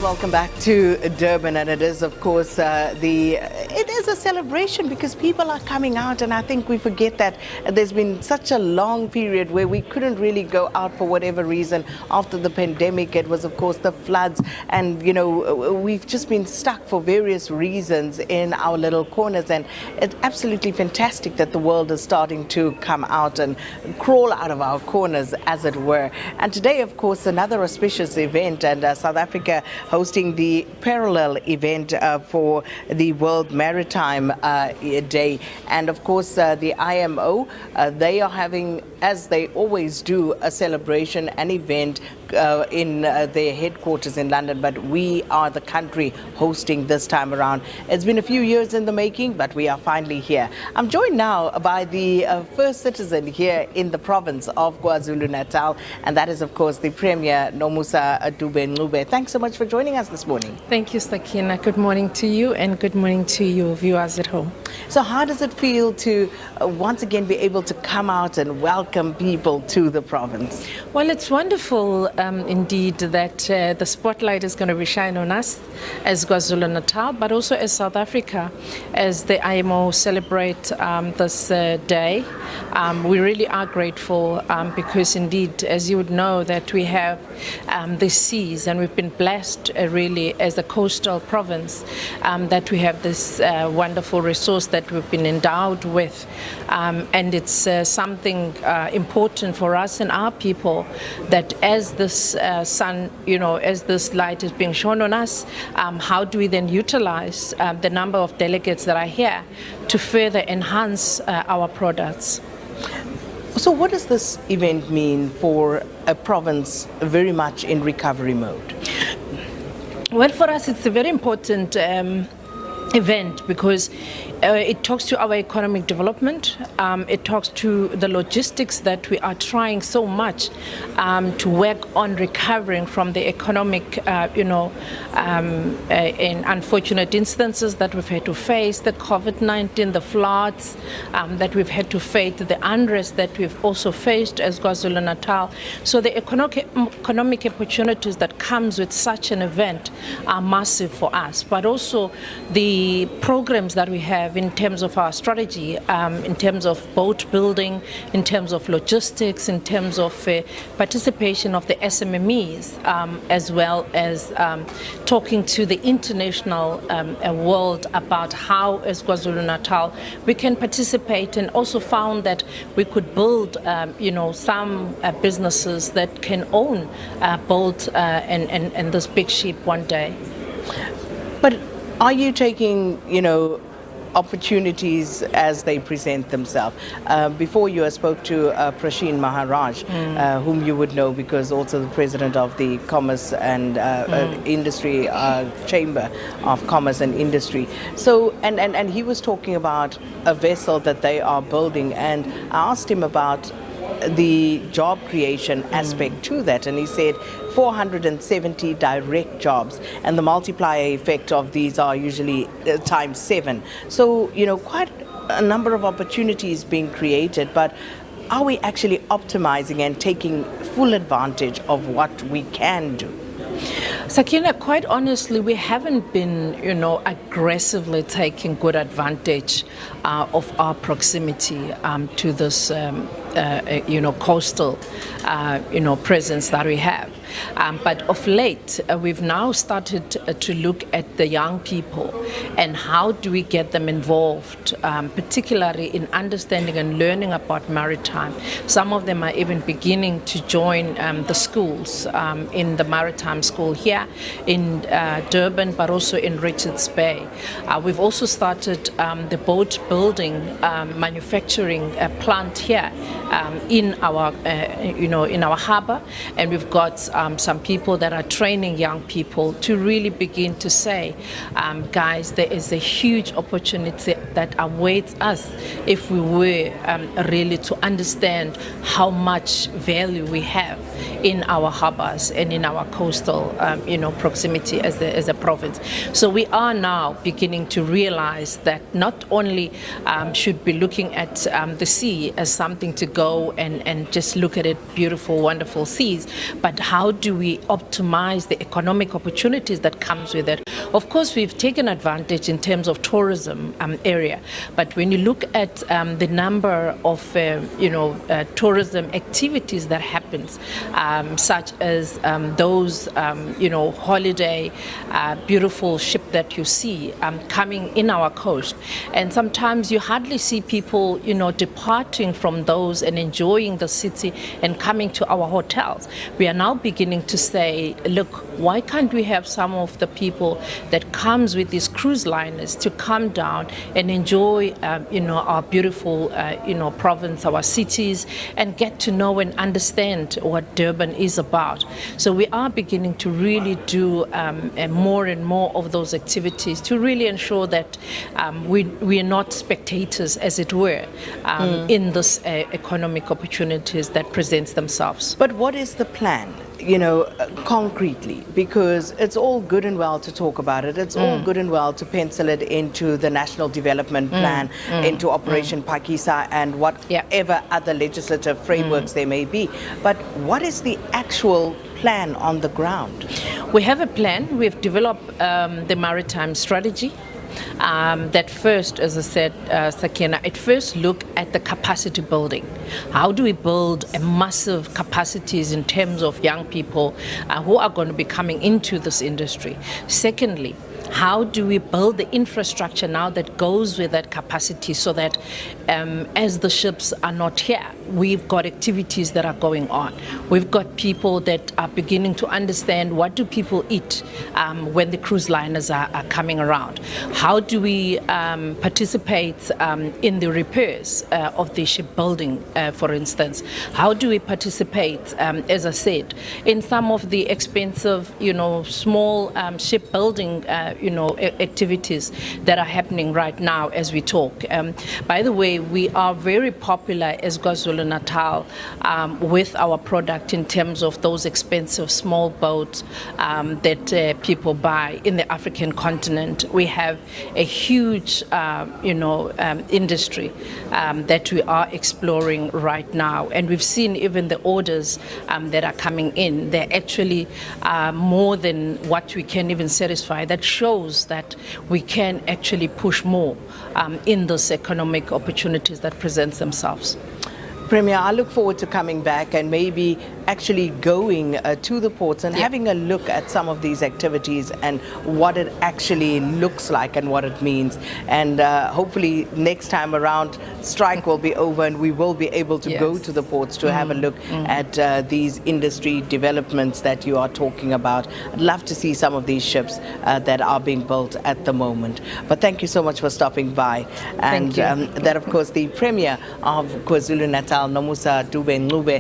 Welcome back to Durban, and it is, of course, it is a celebration because people are coming out, and I think we forget that there's been such a long period where we couldn't really go out for whatever reason. After the pandemic, it was, of course, the floods, and we've just been stuck for various reasons in our little corners, and it's absolutely fantastic that the world is starting to come out and crawl out of our corners, as it were. And today, of course, another auspicious event, and South Africa hosting the parallel event for the World Maritime Day. And of course, the IMO, they are having, as they always do, a celebration, an event in their headquarters in London, but we are the country hosting this time around. It's been a few years in the making, but we are finally here. I'm joined now by the first citizen here in the province of KwaZulu-Natal, and that is, of course, the Premier, Nomusa Dube. Thanks so much for joining us this morning. Thank you, Sakina. Good morning to you, and good morning to your viewers at home. So how does it feel to once again be able to come out and welcome people to the province? Well, it's wonderful indeed that the spotlight is going to be shined on us as KwaZulu-Natal, but also as South Africa, as the IMO celebrate this day. We really are grateful because indeed, as you would know, that we have the seas, and we've been blessed really as a coastal province that we have this wonderful resource that we've been endowed with, and it's something important for us and our people that as this sun, as this light is being shown on us, how do we then utilize the number of delegates that are here to further enhance our products? So what does this event mean for a province very much in recovery mode? Well, for us, it's a very important event because it talks to our economic development. It talks to the logistics that we are trying so much to work on recovering from the economic, in unfortunate instances that we've had to face, the COVID-19, the floods that we've had to face, the unrest that we've also faced as KwaZulu-Natal. So the economic opportunities that comes with such an event are massive for us, but also the programs that we have in terms of our strategy, in terms of boat building, in terms of logistics, in terms of participation of the SMMEs, as well as talking to the international world about how, as KwaZulu-Natal, we can participate, and also found that we could build, some businesses that can own boats and this big ship one day. But are you taking, opportunities as they present themselves? Before you, I spoke to Prashin Maharaj, whom you would know because also the president of the Commerce and Industry Chamber of Commerce and Industry. So, and he was talking about a vessel that they are building, and I asked him about the job creation aspect to that, and he said 470 direct jobs, and the multiplier effect of these are usually times 7. So quite a number of opportunities being created, but are we actually optimizing and taking full advantage of what we can do? Sakina, quite honestly, we haven't been, aggressively taking good advantage of our proximity to this, coastal, presence that we have. But of late, we've now started to look at the young people and how do we get them involved, particularly in understanding and learning about maritime. Some of them are even beginning to join the schools in the maritime school here in Durban, but also in Richards Bay. We've also started the boat building manufacturing plant here in our, in our harbour, and we've got some people that are training young people to really begin to say, guys, there is a huge opportunity that awaits us if we were really to understand how much value we have in our harbors and in our coastal proximity as a province. So we are now beginning to realize that not only should be looking at the sea as something to go and just look at it, beautiful, wonderful seas, but how do we optimize the economic opportunities that comes with it? Of course, we've taken advantage in terms of tourism area, but when you look at the number of tourism activities that happens, such as those holiday beautiful ship that you see coming in our coast, and sometimes you hardly see people departing from those and enjoying the city and coming to our hotels. We are now beginning to say, look, why can't we have some of the people that comes with these cruise liners to come down and enjoy our beautiful province, our cities, and get to know and understand what Durban is about. So we are beginning to really do more and more of those activities to really ensure that we are not spectators, as it were, in this economic opportunities that presents themselves. But what is the plan? Concretely, because it's all good and well to talk about it. It's all good and well to pencil it into the National Development Plan, into Operation Pakisa and whatever other legislative frameworks there may be. But what is the actual plan on the ground? We have a plan. We've developed the maritime strategy. That first, as I said, Sakina, it first look at the capacity building. How do we build a massive capacities in terms of young people who are going to be coming into this industry? Secondly, how do we build the infrastructure now that goes with that capacity so that as the ships are not here, we've got activities that are going on. We've got people that are beginning to understand what do people eat when the cruise liners are coming around. How do we participate in the repairs of the shipbuilding, for instance? How do we participate, as I said, in some of the expensive, small shipbuilding activities that are happening right now as we talk. By the way, we are very popular as KwaZulu-Natal with our product in terms of those expensive small boats that people buy in the African continent. We have a huge, industry that we are exploring right now, and we've seen even the orders that are coming in. They're actually more than what we can even satisfy. That shows that we can actually push more in those economic opportunities that present themselves. Premier, I look forward to coming back and maybe actually going to the ports and having a look at some of these activities and what it actually looks like and what it means. And hopefully next time around, strike will be over and we will be able to go to the ports to have a look at these industry developments that you are talking about. I'd love to see some of these ships that are being built at the moment. But thank you so much for stopping by. And that, of course, the Premier of KwaZulu-Natal, Nomusa Dube Ncube.